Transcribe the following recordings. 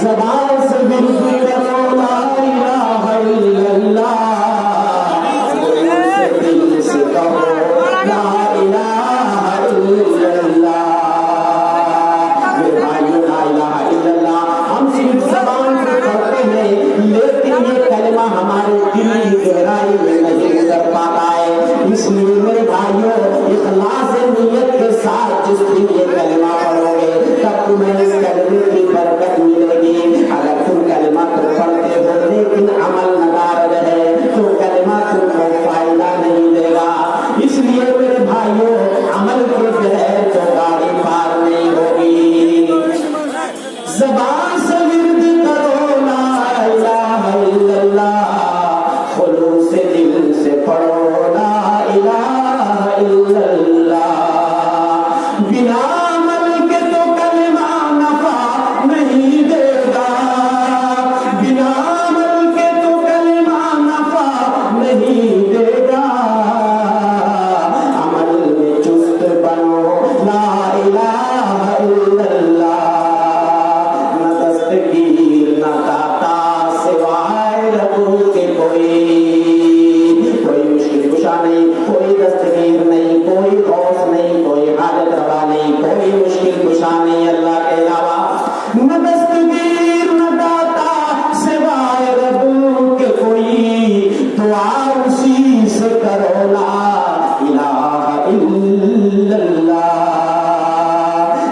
زبان سے ورد کرو لا الہ الا اللہ، دل سے کہو لا الہ الا اللہ۔ میرے بھائیو لا الہ الا اللہ ہم صرف زبان سے پڑھتے ہیں، لیکن یہ کلمہ ہمارے دل کی گہرائی میں نہیں اتر پاتا ہے۔ اس لیے میرے بھائیو اخلاص نیت کے ساتھ جس دن یہ کلمہ پڑھو گے تب تمہیں اس کلمے کی برکت ملے گی۔ اگر تم کلمہ تو پڑھتے ہو لیکن عمل نہ رہے تو کلمہ تم کو فائدہ نہیں دے گا۔ اس لیے میرے بھائیو عمل کے بغیر تو گاڑی پار نہیں ہوگی۔ زبان سے ورد کرو لا الہ الا اللہ، خلوص دل سے پڑھو لا الہ الا اللہ۔ بنا عمل کے تو کلمہ نفع نہیں دے گا، بنا عمل کے تو کلمہ نفع نہیں دے گا۔ عمل میں چست بنو لا الہ الا اللہ، نہ دستگیر نہ داتا سوائے رب کے کوئی مشکل کشا نہیں، کوئی دستگیر نہیں، کوئی غوث نہیں، کوئی حاجت روا نہیں، کوئی مشکل کشا نہیں اللہ کے علاوہ۔ نہ دستگیر نہ داتا سوائے رب کے کوئی، دعا اسی سے کرو لا الہ الا اللہ۔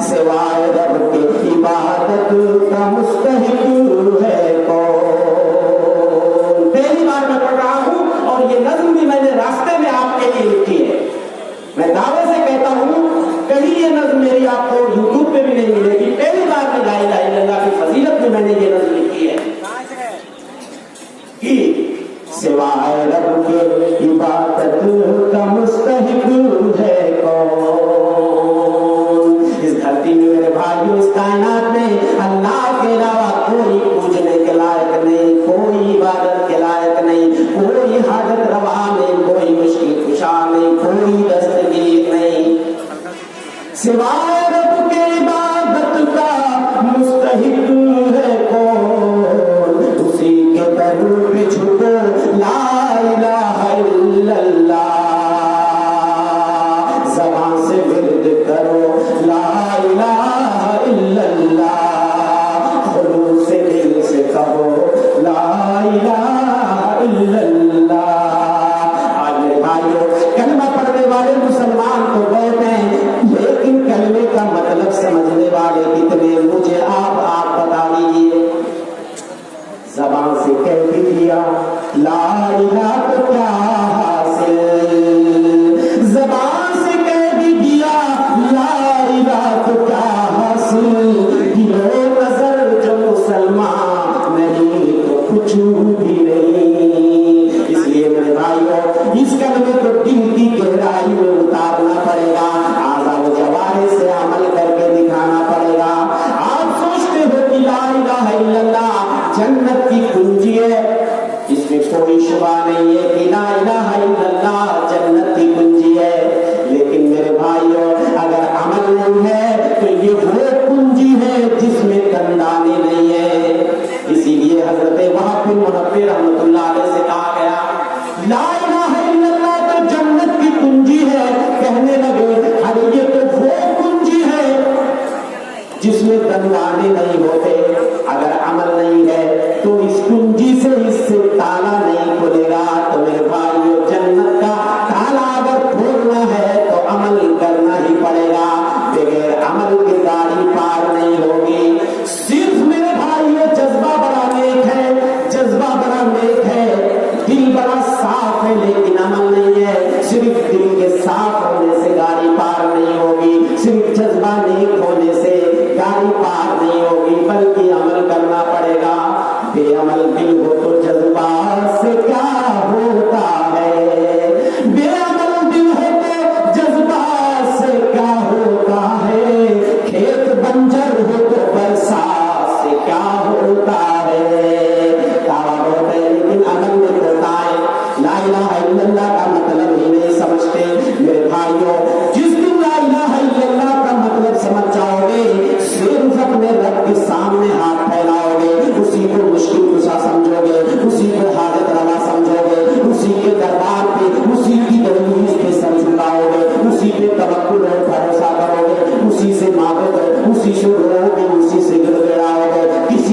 سوائے رب کے عبادت کا مستحق ہے کون؟ پہلی بار میں پڑھ رہا ہوں اور یہ نظم بھی میں نے راستے میں آپ کے لیے لکھی ہے۔ میں دعوے سے کہتا ہوں کہیں یہ نظم میری آپ کو یوٹیوب پہ بھی نہیں ملے گی۔ پہلی بار میں لا الہ الا اللہ کی فضیلت میں نے یہ نظم لکھی ہے کہ سوائے رب کے عبادت کا مستحق ہے کون؟ اس دھرتی میں میرے بھائیو اس کائنات میں اللہ کے علاوہ کوئی پوجنے کے لائق نہیں، کوئی عبادت کے لائق نہیں، کوئی حاجت روا نہیں، کوئی مشکل کشا نہیں، کوئی دستگیر نہیں۔ سوائے رب کے عبادت کا مستحق ہے کون؟ اسی کے در پہ جھکو لا الہ الا اللہ۔ زبان سے ورد کرو لا الہ الا اللہ، خلوص دل سے کہو لا الہ الا اللہ۔ آج میرے بھائیو کلمہ پڑھنے والے مسلمان تو بہت ہیں، لیکن کلمے کا مطلب سمجھنے والے کتنے؟ مجھے آپ بتا دیجیے۔ زبان سے کہہ بھی دیا لا الہ تو کیا حاصل، زبان سے کہہ بھی دیا لا الہ تو کیا حاصل، دل و نظر جو مسلمان نہیں تو کچھ بھی نہیں۔ اس لیے میرے بھائیو اس کلمے کو دل کی گہرائی میں اتارنا پڑے گا، اعضاء و جوارح سے عمل کر کے دکھانا پڑے گا۔ آپ سوچتے ہو کہ لا الہ الا اللہ جنت کی کنجی ہے، اس میں کوئی شبہ نہیں ہے کہ لا الہ الا اللہ جنت کی کنجی ہے، لیکن میرے بھائیو اگر عمل نہیں ہے تو یہ وہ کنجی ہے جس میں دندانے نہیں ہے۔ اسی لیے حضرت وہب بن منبہ رحمۃ اللہ علیہ سے کہا گیا لا الہ الا اللہ تو جنت کی کنجی ہے، کہنے لگے ارے یہ تو وہ کنجی ہے جس میں دندانے نہیں ہوتے۔ اگر عمل نہیں ہے تو اس کنجی سے اس سے تالا نہیں کھلے گا۔ تو میرے بھائیو جنت کا تالا اگر کھولنا ہے تو عمل کرنا ہی پڑے گا، بغیر عمل کی گاڑی پار نہیں ہوگی۔ صرف میرے بھائیو جذبہ بڑا نیک ہے، جذبہ بڑا نیک ہے، دل بڑا صاف ہے، لیکن عمل نہیں ہے۔ صرف دل کے صاف ہونے سے گاڑی پار نہیں ہوگی، صرف جذبہ نیک ہونے سے گاڑی پار نہیں ہوگی، بلکہ عمل کرنا پڑے گا۔ بے عمل دل ہو تو جذبہ سے کیا ہوتا ہے، بے عمل دل ہو تو جذبہ سے کیا ہوتا ہے، کھیت بنجر ہو تو برسات سے کیا ہوتا ہے۔ دعویٰ بہت ہے لیکن عمل میں ہوتا ہے۔ لا الہ الا اللہ کا مطلب ہی نہیں سمجھتے میرے بھائیوں۔ جس دن لا الہ الا اللہ کا مطلب سمجھ جاؤ گے، صرف اپنے رب کے سامنے ہاتھ پھیلاؤ گے،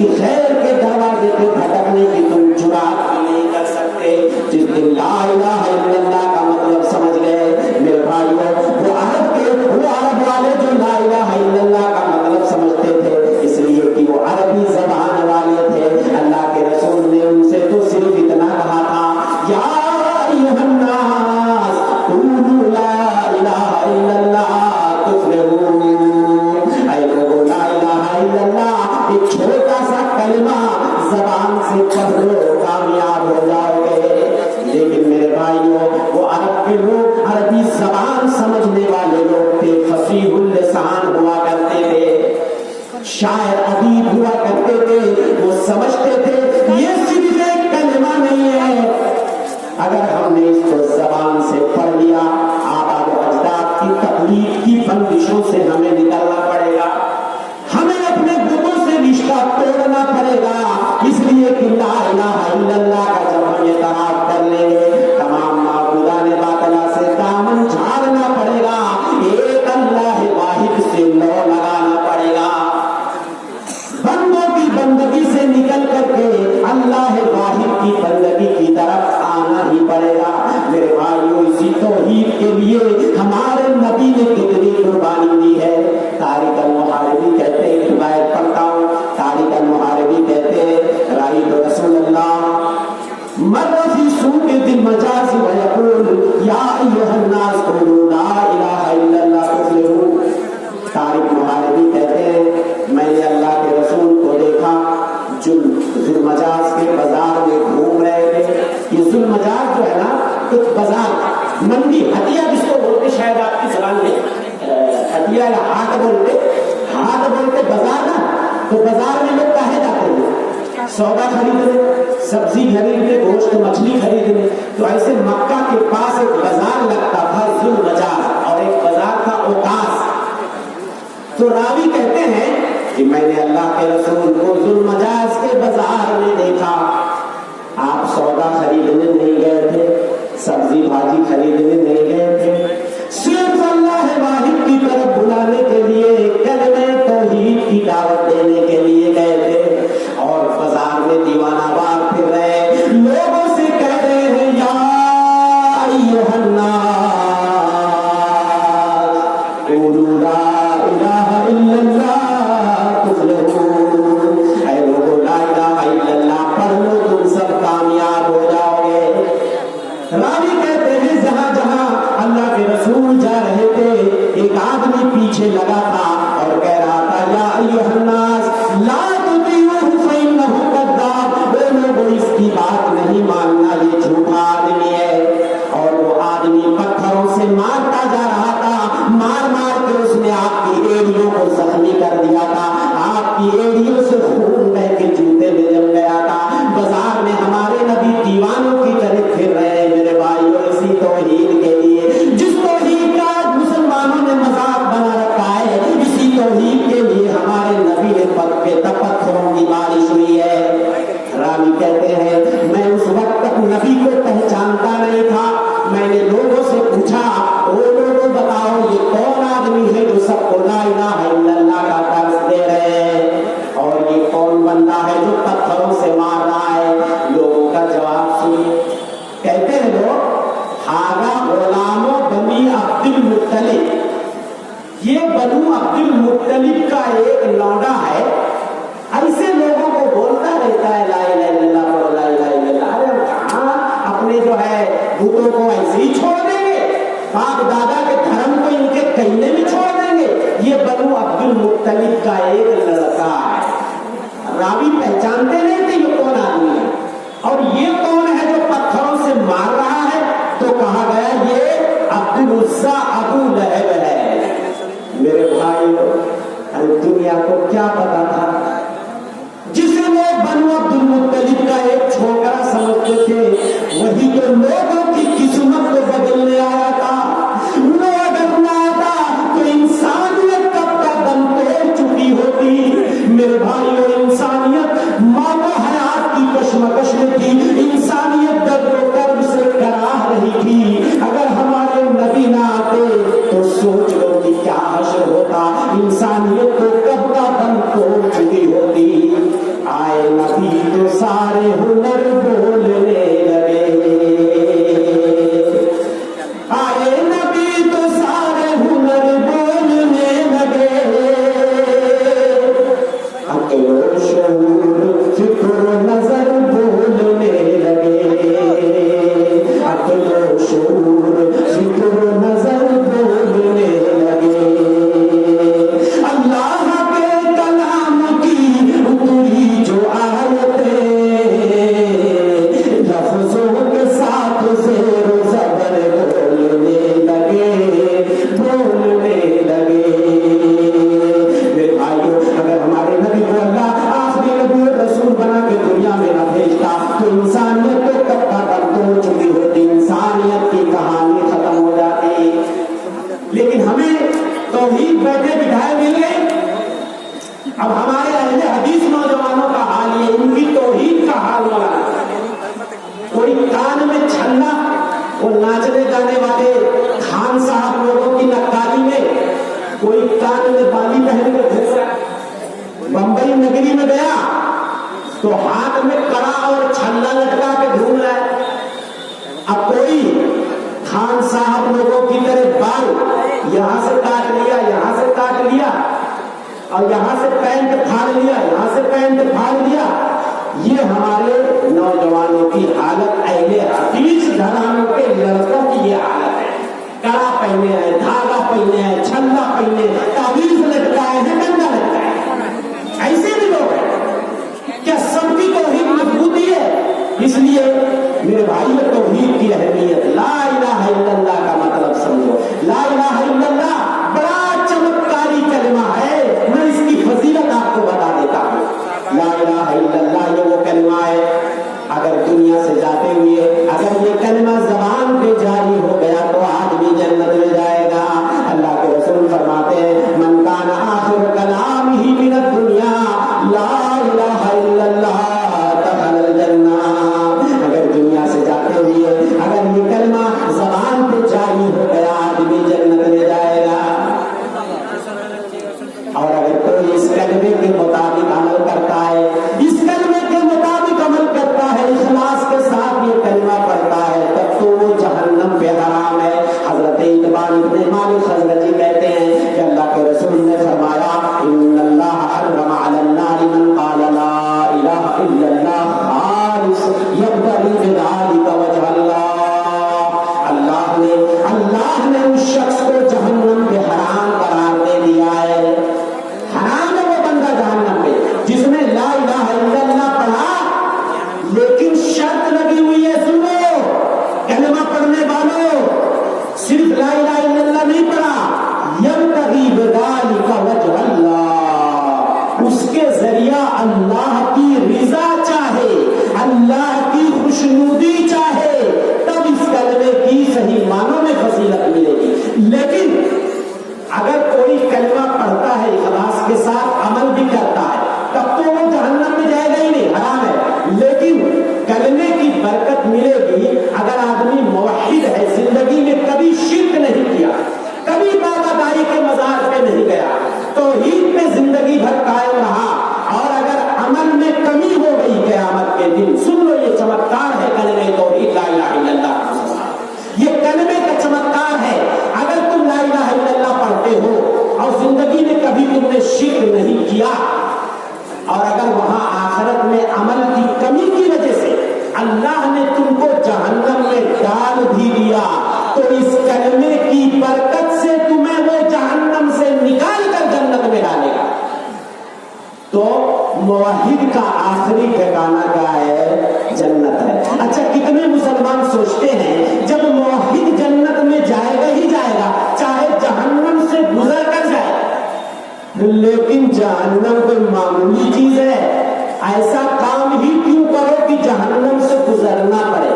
کسی خیر کے دروازے پہ بھٹکنے کی تم جرات نہیں کر سکتے. جس دن لا الہ الا اللہ کا مطلب سمجھ گئے میرے بھائیوں، وہ عرب والے جو لا الہ الا اللہ کا مطلب سمجھتے تھے اس لیے کہ وہ عربی زبان والے تھے، اللہ کے رسول نے ان سے تو صرف اتنا کہا تھا یا ایھا الناس قولوا لا الہ الا اللہ تفلحون. اے لوگوں، لا الہ الا اللہ ایک چھوٹا سا کلمہ زبان سے پڑھ لو کامیاب ہو جاؤ گے. لیکن میرے بھائیوں، وہ عرب کے لوگ عربی زبان سمجھنے والے لوگ تھے، فصیح اللسان ہوا کرتے تھے، شاعر ادیب ہوا کرتے تھے. وہ سمجھتے تھے یہ صرف ایک کلمہ نہیں ہے، اگر ہم نے اس کو زبان سے پڑھ لیا آباد و اجداد کی تقلید کی بندشوں سے ہمیں نکلنا پڑے گا، ہمیں اپنے بتوں سے رشتہ توڑنا پڑے گا. اس لیے کہ لا الہ الا اللہ کا جب ہم اعتراف کر لیں گے تمام معبودان باطلہ سے دامن جھاڑنا پڑے گا، ایک اللہ واحد سے لو لگانا پڑے گا، بندوں کی بندگی سے نکل کر کے اللہ واحد کی بندگی کی طرف آنا ہی پڑے گا. میرے بھائیوں، اسی توحید کے لیے ہمارے نبی نے کتنی قربانی دی ہے. طارق المحاربی کہتے ہیں، روایت پڑھتا ہوں، طارق المحاربی کہتے ہیں رأیت رسول اللہ مر فی سوق ذی المجاز ویقول یا ایھا الناس قولوا لا الہ الا اللہ تفلحون. طارق محاربی کہتے ہیں میں نے اللہ کے رسول کو دیکھا جو ذی المجاز کے بازار میں گھوم رہے تھے. یہ ذی المجاز جو ہے نا ایک بازار، منڈی، ہٹیا جس کو بولتے شاید آپ کی زبان میں ہٹیا یا ہاٹ بولتے بازار نا. تو بازار میں لوگ کہے جاتے ہیں سودا خریدنے، سبزی خریدنے، گوشت مچھلی خریدنے. تو ایسے مکہ کے پاس ایک بازار لگتا تھا ذی المجاز، اور ایک بازار تھا اوقاس. تو راوی کہتے ہیں کہ میں نے اللہ کے رسول کو ذی المجاز کے بازار میں دیکھا. آپ سودا خریدنے نہیں گئے تھے، سبزی بھاجی خریدنے نہیں گئے تھے، صرف اللہ واحد کی طرف بلانے کے لیے، کلمہ توحید کی دعوت دینے کے لیے گئے تھے. اور بازار میں دیوانہ وار پھر رہے، لوگوں سے کہہ رہے ہیں یا ایھا الناس قولوا لا الہ الا اللہ تفلحون. اے لوگوں، لا الہ الا اللہ پڑھ لو تم سب کامیاب ہو جاؤ گے. راوی کہتے ہیں جہاں جہاں اللہ کے رسول جا رہے تھے ایک آدمی پیچھے لگا تھا اور کہہ رہا تھا یا ایھا الناس لا تطیعوہ فإنہ کذاب. اے لوگوں، اس کی بات نہیں ماننا، یہ جھوٹا آدمی ہے. اور وہ آدمی پتھروں سے مارتا جا رہا تھا، مار مار کے اس نے آپ کی ایڑیوں کو زخمی کر دیا تھا، آپ کی ایڑیوں سے خون بہ کے جوتے میں جم گیا تھا. بازار میں ہمارے نبی دیوانوں کی طرح پھر رہے ہیں میرے بھائیوں اسی توحید کے لیے، جس توحید کا مسلمانوں نے مذاق بنا رکھا ہے. اسی توحید کے لیے ہمارے نبی نے پتھروں کی بارش ہوئی ہے. راوی کہتے ہیں میں اس وقت تک نبی کو پہچانتا نہیں تھا. میں نے لوگوں سے پوچھا او لوگوں بتاؤ یہ کون آدمی ہے جو سب کو لا الہ الا اللہ کا درس دے رہے ہیں، اور یہ کون بندہ ہے جو پتھروں سے مار رہا ہے. لوگوں کا جواب سنیے. کہتے ہیں لوگ ہاگا غلاموں بنی عبد المطلب، یہ بنو عبد المطلب کا ایک لونڈا ہے، ایسے لوگوں کو بولتا رہتا ہے لا الہ الا اللہ پڑھو، لا الہ الا اللہ. ارے ہم کہاں اپنے جو ہے بتوں کو ایسے ہی چھوڑ دیں گے، باپ دادا کے دھرم کو ان کے کہنے میں چھوڑ دیں گے. یہ بنو عبد المطلب کا ایک لڑکا ہے. راوی پہچانتے نہیں تھے یہ کون آدمی ہے اور یہ کون ہے جو پتھروں سے مار رہا ہے. تو کہا گیا یہ عبد العزیٰ ابو لہب ہے. میرے بھائیو، دنیا کو کیا پتا تھا جسے لوگ بنو عبد المطلب کا ایک چھوکرا سمجھتے تھے وہی تو لوگوں کی قسمت کو بدلنے آیا تھا. وہ اگر نہ آتا تو انسانیت کب کا دم توڑ چکی ہوتی. میرے بھائیو، انسانیت موت و حیات کی کشمکش میں تھی، انسانیت درد و کرب سے کراہ رہی تھی. اگر ہمارے نبی نہ آتے تو سوچ لو کہ کیا حشر ہوتا، انسانیت کو کب کا دم توڑ چکی ہوتی. آئے نبی تو سارے ہنر بولنے لگے، آئے نبی تو سارے ہنر بولنے لگے، عقل و شعور فکر و نظر بولنے لگے، عقل و شعور فکر و نظر بولنے لگے، اللہ کے کلام کی اتری جو آیتیں لفظوں کے ساتھ زیر و زبر بولنے لگے، بولنے لگے۔ میرے بھائیو، اگر ہمارے نبی کو اللہ آخری نبی اور رسول بنا کے دنیا میں نہ بھیجتا تو انسانیت تو کب کا دم توڑ چکی ہوتی، انسانیت کی کہانی ختم ہو جاتی۔ لیکن ہمیں توحید بیٹھے بٹھائے مل گئے۔ اب ہمارے اہل حدیث نوجوانوں کا حال یہ، ان کی توحید کا حال والا، کوئی کان میں چھلنا، وہ ناچنے گانے والے خان صاحب لوگوں کی نقالی میں، کوئی کان میں بالی پہن کے گھس رہا ہے۔ بمبئی نگری میں گیا تو ہاتھ میں کڑا اور چھلا لٹکا کے گھوم رہا ہے۔ اب کوئی خان صاحب لوگوں کی طرح بال یہاں سے کاٹ لیا، یہاں سے کاٹ لیا، اور یہاں سے پینٹ پھاڑ لیا، یہاں سے پینٹ پھاڑ لیا۔ یہ ہمارے نوجوانوں کی حالت، اہل حدیث گھرانوں کے لڑکوں کی یہ حالت ہے۔ کڑا پہنے ہیں، دھاگا پہنے ہیں، چھلا پہنے، تعویذ لٹکائے ہیں، ڈنڈا لٹکائے ہیں۔ ایسے بھی لوگ ہیں۔ کیا سب کی توحید مضبوطی ہے؟ اس لیے میرے بھائی توحید کی اہمیت، لا الہ الا اللہ کا مطلب سمجھو۔ لا الہ الا اللہ بڑا چمتکاری کلمہ ہے، میں اس کی فضیلت آپ کو بتا دیتا ہوں۔ لا الہ الا اللہ یہ وہ کلمہ ہے، اگر دنیا سے جاتے ہوئے اگر یہ کلمہ زبان پہ جاری ہو گیا تو آدمی جنت میں جائے گا۔ اللہ کے رسول فرماتے ہیں من کان آخر کلامہ من الدنیا لا الہ الا اللہ دخل الجنہ۔ اگر دنیا سے جاتے ہوئے اگر یہ کلمہ زبان پہ جاری ہو گیا آدمی جنت میں جائے گا۔ اور اگر کوئی اس کلمے کے مطابق عمل کرتا ہے، اس کلمے کے مطابق عمل کرتا ہے، اخلاص کے ساتھ یہ کلمہ پڑھتا ہے، تب تو وہ جہنم پہ حرام ہے۔ حضرت اتبان ابن مالک خزرجی کہتے ہیں کہ اللہ کے رسول نے فرمایا ان اللہ حرم علی النار من قال لا الہ الا اللہ خالص یبتغی بذلک وجہ اللہ۔ اللہ نے اس شخص کو جہنم پہ حرام قرار دے دیا ہے۔ حرام ہے وہ بندہ جہنم پہ جس نے لا الہ الا اللہ پڑھا، لیکن شرط لگی ہوئی ہے، سنو کلمہ پڑھنے والوں، صرف لا الہ الا اللہ نہیں پڑھا، یبتغی بذلک وجہ اللہ، اس کے ذریعہ اللہ کی رضا چاہے، اللہ کی خوشنودی چاہے، تب اس کلمے کی صحیح معنوں میں فضیلت ملے گی۔ لیکن اگر کوئی کلمہ پڑھتا ہے اخلاص کے ساتھ عمل بھی کرتا ہے تب تو وہ جہنم میں جائے گا ہی نہیں، حرام ہے۔ لیکن کلمے کی برکت ملے گی اگر آدمی موحد ہے، زندگی میں کبھی شرک نہیں کیا، کبھی عبادتاری کے مزار پہ نہیں گیا، توحید پہ زندگی بھر قائم رہا، اور اگر عمل میں کمی ہو گئی قیامت کے دن، سن لو یہ چمتکار ہے کلمہ توحید لا الہ الا اللہ، یہ کلمے کا چمتکار ہے۔ اگر تم لا الہ الا اللہ پڑھتے ہو اور زندگی میں کبھی تم نے شرک نہیں کیا، اور اگر وہاں آخرت میں عمل کی کمی کی وجہ سے اللہ نے تم کو جہنم میں ڈال بھی دیا، تو اس کلمے کی برکت سے تمہیں وہ جہنم سے نکال کر جنت میں ڈالے گا۔ تو موحد کا آخری ٹھکانہ کیا ہے؟ جنت ہے۔ اچھا کتنے مسلمان سوچتے ہیں جب موحد جنت میں جائے گا ہی جائے گا، چاہے جہنم سے گزر کر جائے، لیکن جہنم کوئی معمولی چیز ہے؟ ایسا کام ہی کیوں کرو کہ جہنم سے گزرنا پڑے۔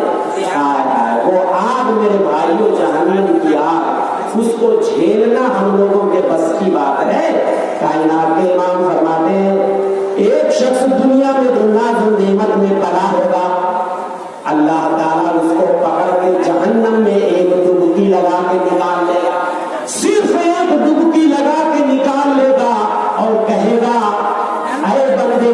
وہ آگ میرے بھائیوں، جہنم کی آگ، اس کو جھیلنا ہم لوگوں کے بس کی بات ہے؟ کائنات کے امام فرماتے ہیں ایک شخص دنیا میں ناز و نعمت میں پڑا ہوگا، اللہ تعالیٰ اس کو پکڑ کے جہنم میں ایک ڈبکی لگا کے نکال لے گا، صرف ایک ڈبکی لگا کے نکال لے گا اور کہے گا اے بندے